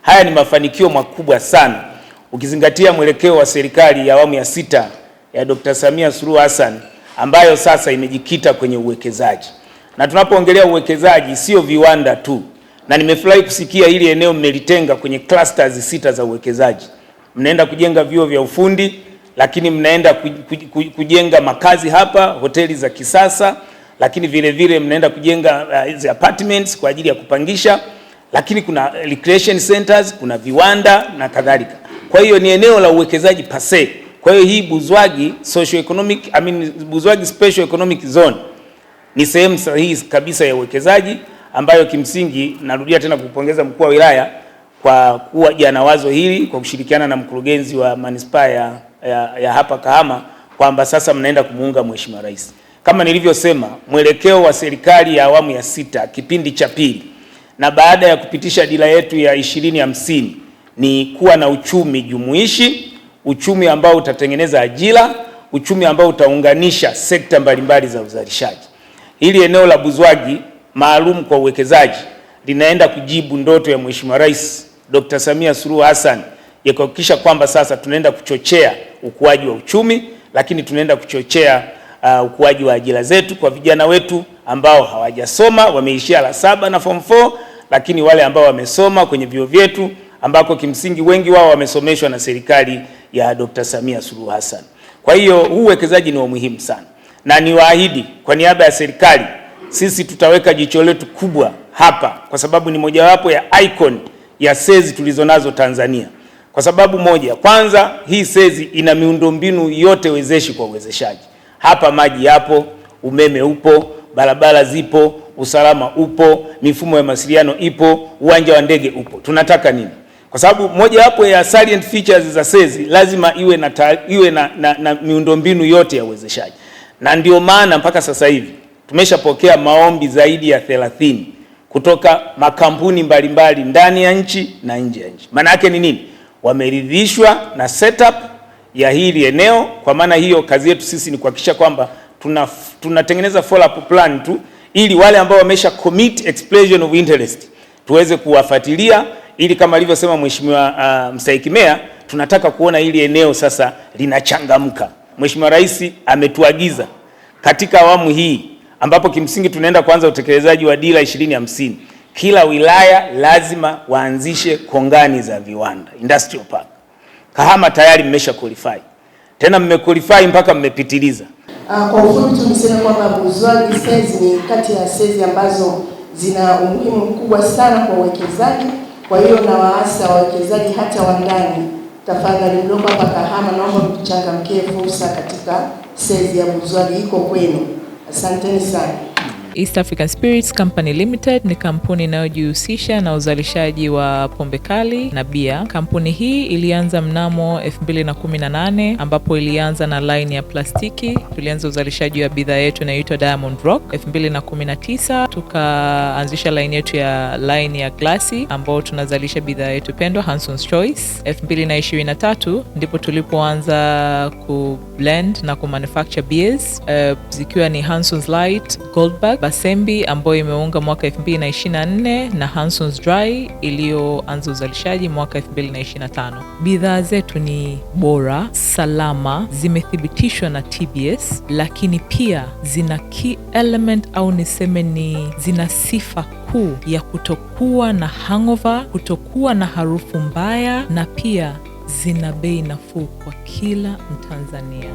Haya ni mafanikio makubwa sana ukizingatia mwelekeo wa serikali ya awamu ya 6 ya Dr. Samia Suluhu Hassan ambayo sasa imejikita kwenye uwekezaji. Na tunapoongelea uwekezaji sio viwanda tu. Na nimefurahi kusikia hili eneo mmelitenga kwenye clusters 6 za uwekezaji. Mnaenda kujenga vyuo vya ufundi, lakini mnaenda kujenga makazi hapa, hoteli za kisasa, lakini vile vile mnaenda kujenga hizi apartments kwa ajili ya kupangisha, lakini kuna recreation centers, kuna viwanda na kadhalika. Kwa hiyo ni eneo la uwekezaji pase. Kwa hiyo hii Buzwagi Buzwagi Special Economic Zone ni sehemu sahihi kabisa ya uwekezaji ambayo kimsingi narudia tena kupongeza mkuu wa wilaya kwa kuja na wazo hili kwa kushirikiana na mkurugenzi wa manispaa ya hapa Kahama kwamba sasa mnaenda kumuunga Mheshimiwa Rais. Kama nilivyosema, mwelekeo wa serikali ya awamu ya 6 kipindi cha pili na baada ya kupitisha dira yetu ya 2050 ni kuwa na uchumi jumuishi, uchumi ambao utatengeneza ajira, uchumi ambao utaunganisha sekta mbalimbali za uzalishaji. Hili eneo la Buzwagi maalum kwa uwekezaji linaenda kujibu ndoto ya Mheshimiwa Rais Dr. Samia Suluhu Hassan ya kuhakikisha kwamba sasa tunaenda kuchochea ukuaji wa uchumi, lakini tunaenda kuchochea ukuaji wa ajira zetu kwa vijana wetu ambao hawajasoma, wameishia la 7 na form 4, lakini wale ambao wamesoma kwenye vyuo vyetu ambako kimsingi wengi wao wamesomeshwa na serikali ya Dr. Samia Suluhu Hassan. Kwa hiyo huu uwekezaji ni wa muhimu sana. Na niwaahidi kwa niaba ya serikali sisi tutaweka jicho letu kubwa hapa kwa sababu ni mojawapo ya icon ya sezi tulizonazo Tanzania. Kwa sababu moja, kwanza hii sezi ina miundombinu yote wezeshi kwa uwezeshaji. Hapa maji yapo, umeme upo, barabara zipo, usalama upo, mifumo ya mawasiliano ipo, uwanja wa ndege upo. Tunataka nini? Kwa sababu mojawapo ya salient features za sezi lazima iwe na miundombinu yote ya uwezeshaji. Na ndio maana mpaka sasa hivi tumeshapokea maombi zaidi ya 30 kutoka makampuni mbalimbali ndani ya nchi na nje ya nchi. Maana yake ni nini? Wameridhishwa na setup ya hili eneo. Kwa maana hiyo kazi yetu sisi ni kuhakikisha kwamba tunatengeneza follow up plan tu ili wale ambao wamesha commit expression of interest tuweze kuwafuatilia ili kama alivyosema Mheshimiwa Mstahiki Meya, tunataka kuona hili eneo sasa linachangamka. Mheshimiwa Rais ametuagiza katika awamu hii ambapo kimsingi tunaenda kuanza utekelezaji wa dira 2050. Kila wilaya lazima waanzishe kongani za viwanda, industrial park. Kahama tayari mmesha qualify. Tena mmequalify mpaka mmepitiliza. Kwa ufupi tuniseme kwamba Buzwagi sezi ni kati ya sezi ambazo zina umuhimu mkubwa sana kwa uwekezaji. Kwa hiyo na waasa wawekezaji hata wa ndani, tafadhali mloko hapa Kahama naomba mchangamkie fursa katika sezi ya Buzwagi, iko kwenu. Asanteni sana. East African Spirits Company Limited ni kampuni inayojihusisha na uzalishaji wa pombe kali na bia. Kampuni hii ilianza mnamo 2018 ambapo ilianza na line ya plastiki. Tulianza uzalishaji wa bidhaa yetu inayoitwa Diamond Rock. 2019 tukaanzisha line yetu ya line ya glasi ambao tunazalisha bidhaa yetu pendwa Hanson's Choice. 2023 ndipo tulipoanza ku blend na ku manufacture beers zikiwa ni Hanson's Light, Goldberg, Basembi ambayo imeunga mwaka 2024 na Hanson's Dry iliyoanza uzalishaji mwaka 2025. Bidhaa zetu ni bora, salama, zimethibitishwa na TBS, lakini pia zina key element au niseme ni zina sifa kuu ya kutokuwa na hangover, kutokuwa na harufu mbaya, na pia zina bei nafuu kwa kila Mtanzania.